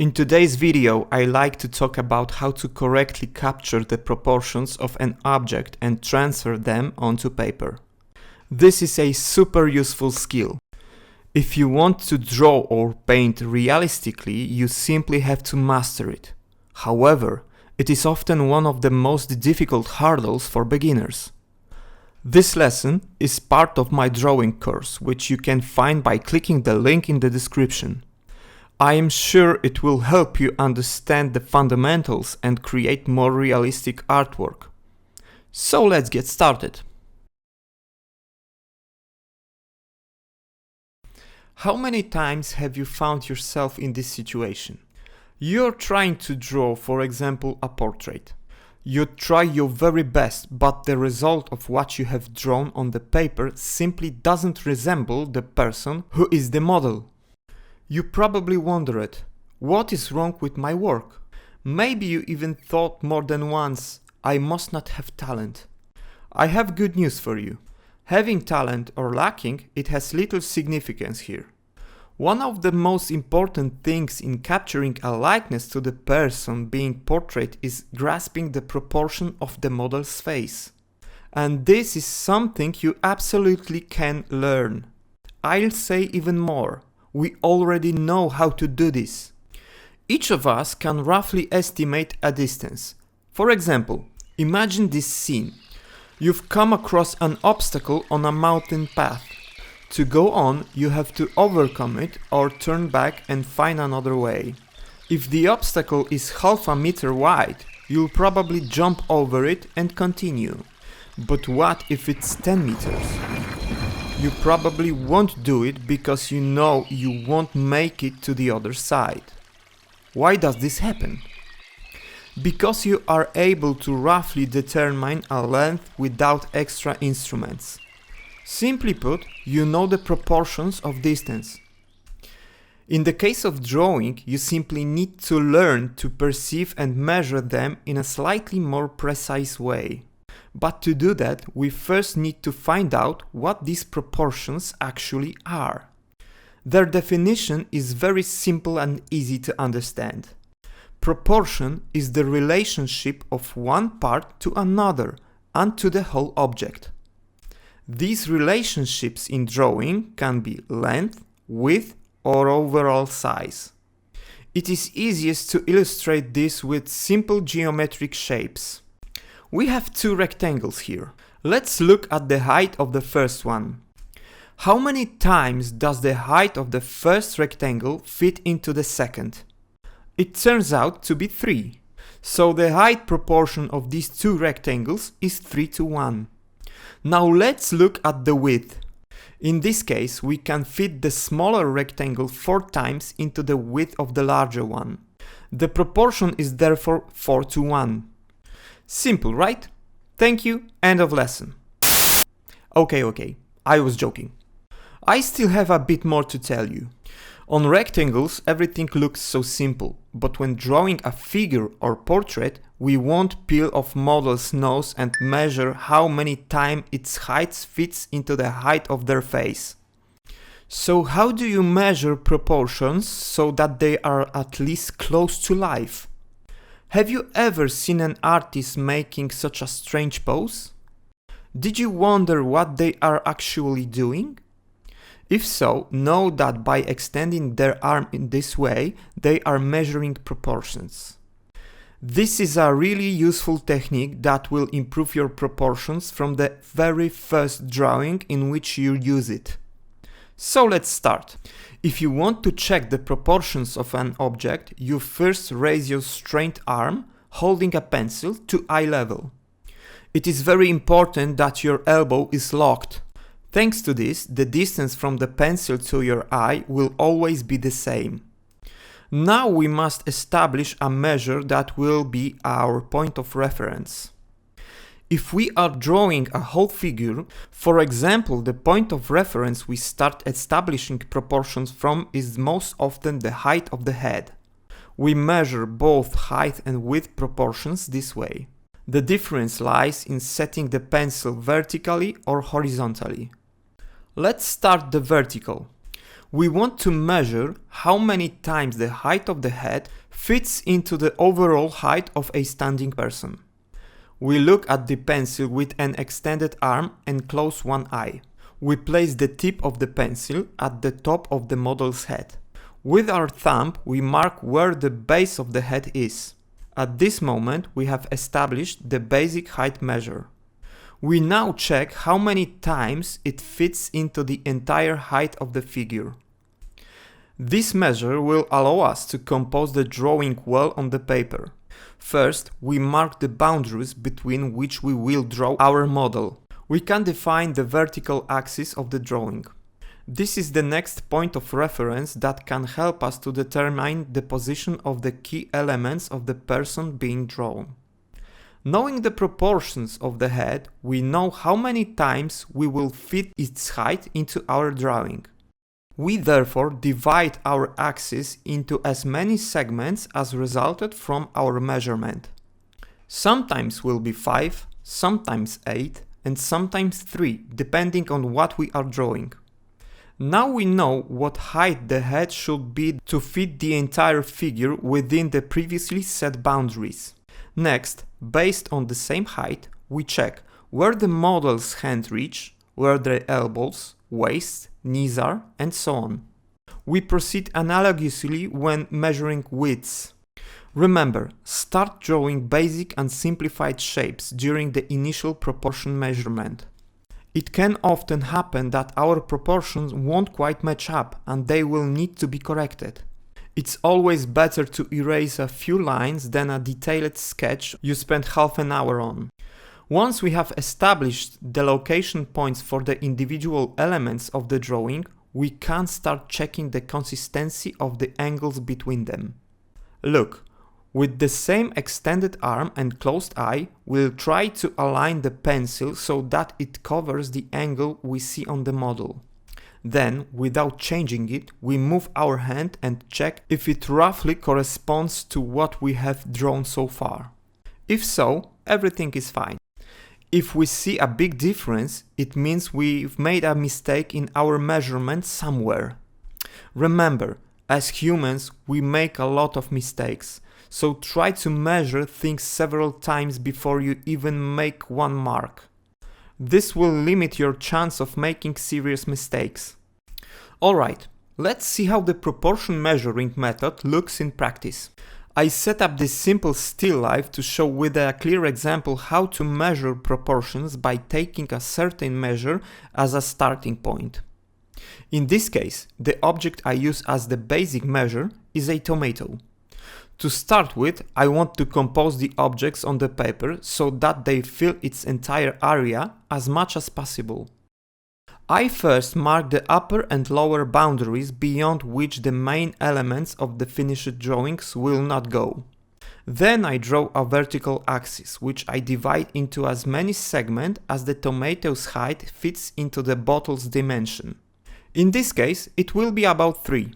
In today's video, I like to talk about how to correctly capture the proportions of an object and transfer them onto paper. This is a super useful skill. If you want to draw or paint realistically, you simply have to master it. However, it is often one of the most difficult hurdles for beginners. This lesson is part of my drawing course, which you can find by clicking the link in the description. I am sure it will help you understand the fundamentals and create more realistic artwork. So let's get started. How many times have you found yourself in this situation? You're trying to draw, for example, a portrait. You try your very best, but the result of what you have drawn on the paper simply doesn't resemble the person who is the model. You probably wondered, what is wrong with my work? Maybe you even thought more than once, I must not have talent. I have good news for you. Having talent or lacking, it has little significance here. One of the most important things in capturing a likeness to the person being portrayed is grasping the proportion of the model's face. And this is something you absolutely can learn. I'll say even more. We already know how to do this. Each of us can roughly estimate a distance. For example, imagine this scene. You've come across an obstacle on a mountain path. To go on, you have to overcome it or turn back and find another way. If the obstacle is half a meter wide, you'll probably jump over it and continue. But what if it's 10 meters? You probably won't do it because you know you won't make it to the other side. Why does this happen? Because you are able to roughly determine a length without extra instruments. Simply put, you know the proportions of distance. In the case of drawing, you simply need to learn to perceive and measure them in a slightly more precise way. But to do that, we first need to find out what these proportions actually are. Their definition is very simple and easy to understand. Proportion is the relationship of one part to another and to the whole object. These relationships in drawing can be length, width, or overall size. It is easiest to illustrate this with simple geometric shapes. We have two rectangles here. Let's look at the height of the first one. How many times does the height of the first rectangle fit into the second? It turns out to be 3. So the height proportion of these two rectangles is 3:1. Now let's look at the width. In this case, we can fit the smaller rectangle 4 times into the width of the larger one. The proportion is therefore 4:1. Simple, right? Thank you, end of lesson. Okay, I was joking. I still have a bit more to tell you. On rectangles, everything looks so simple, but when drawing a figure or portrait, we won't peel off model's nose and measure how many times its height fits into the height of their face. So how do you measure proportions so that they are at least close to life? Have you ever seen an artist making such a strange pose? Did you wonder what they are actually doing? If so, know that by extending their arm in this way, they are measuring proportions. This is a really useful technique that will improve your proportions from the very first drawing in which you use it. So let's start. If you want to check the proportions of an object, you first raise your straight arm, holding a pencil, to eye level. It is very important that your elbow is locked. Thanks to this, the distance from the pencil to your eye will always be the same. Now we must establish a measure that will be our point of reference. If we are drawing a whole figure, for example, the point of reference we start establishing proportions from is most often the height of the head. We measure both height and width proportions this way. The difference lies in setting the pencil vertically or horizontally. Let's start the vertical. We want to measure how many times the height of the head fits into the overall height of a standing person. We look at the pencil with an extended arm and close one eye. We place the tip of the pencil at the top of the model's head. With our thumb, we mark where the base of the head is. At this moment, we have established the basic height measure. We now check how many times it fits into the entire height of the figure. This measure will allow us to compose the drawing well on the paper. First, we mark the boundaries between which we will draw our model. We can define the vertical axis of the drawing. This is the next point of reference that can help us to determine the position of the key elements of the person being drawn. Knowing the proportions of the head, we know how many times we will fit its height into our drawing. We therefore divide our axis into as many segments as resulted from our measurement. Sometimes will be 5, sometimes 8, and sometimes 3, depending on what we are drawing. Now we know what height the head should be to fit the entire figure within the previously set boundaries. Next, based on the same height, we check where the model's hand reach, where the elbows, waist, knees are, and so on. We proceed analogously when measuring widths. Remember, start drawing basic and simplified shapes during the initial proportion measurement. It can often happen that our proportions won't quite match up and they will need to be corrected. It's always better to erase a few lines than a detailed sketch you spend half an hour on. Once we have established the location points for the individual elements of the drawing, we can start checking the consistency of the angles between them. Look, with the same extended arm and closed eye, we'll try to align the pencil so that it covers the angle we see on the model. Then, without changing it, we move our hand and check if it roughly corresponds to what we have drawn so far. If so, everything is fine. If we see a big difference, it means we've made a mistake in our measurement somewhere. Remember, as humans, we make a lot of mistakes, so try to measure things several times before you even make one mark. This will limit your chance of making serious mistakes. Alright, let's see how the proportion measuring method looks in practice. I set up this simple still life to show with a clear example how to measure proportions by taking a certain measure as a starting point. In this case, the object I use as the basic measure is a tomato. To start with, I want to compose the objects on the paper so that they fill its entire area as much as possible. I first mark the upper and lower boundaries beyond which the main elements of the finished drawings will not go. Then I draw a vertical axis, which I divide into as many segments as the tomato's height fits into the bottle's dimension. In this case, it will be about 3.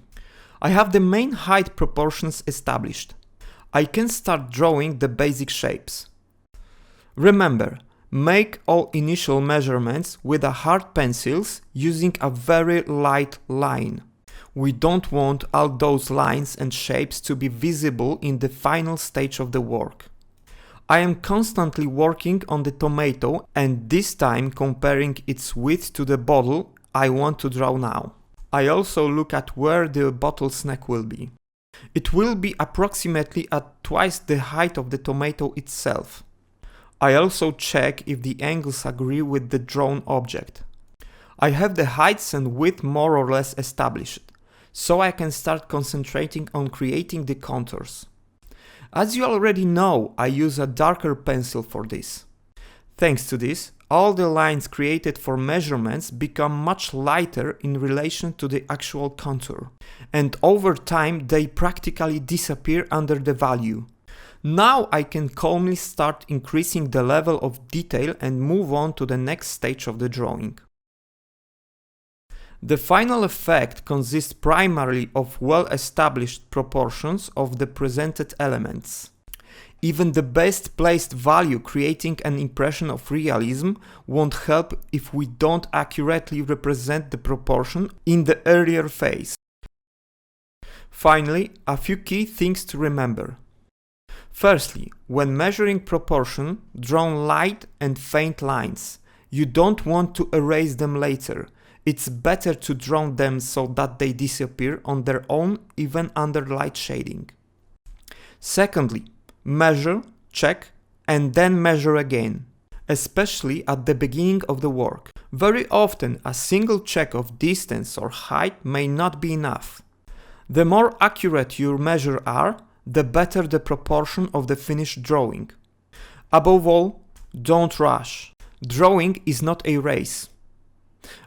I have the main height proportions established. I can start drawing the basic shapes. Remember, make all initial measurements with a hard pencils using a very light line. We don't want all those lines and shapes to be visible in the final stage of the work. I am constantly working on the tomato and this time comparing its width to the bottle I want to draw now. I also look at where the bottle's neck will be. It will be approximately at twice the height of the tomato itself. I also check if the angles agree with the drawn object. I have the heights and width more or less established, so I can start concentrating on creating the contours. As you already know, I use a darker pencil for this. Thanks to this, all the lines created for measurements become much lighter in relation to the actual contour, and over time they practically disappear under the value. Now I can calmly start increasing the level of detail and move on to the next stage of the drawing. The final effect consists primarily of well-established proportions of the presented elements. Even the best placed value creating an impression of realism won't help if we don't accurately represent the proportion in the earlier phase. Finally, a few key things to remember. Firstly, when measuring proportion, draw light and faint lines. You don't want to erase them later. It's better to draw them so that they disappear on their own even under light shading. Secondly, measure, check, and then measure again, especially at the beginning of the work. Very often, a single check of distance or height may not be enough. The more accurate your measures are, the better the proportion of the finished drawing. Above all, don't rush. Drawing is not a race.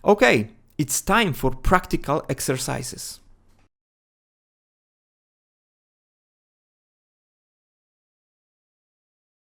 Okay, it's time for practical exercises.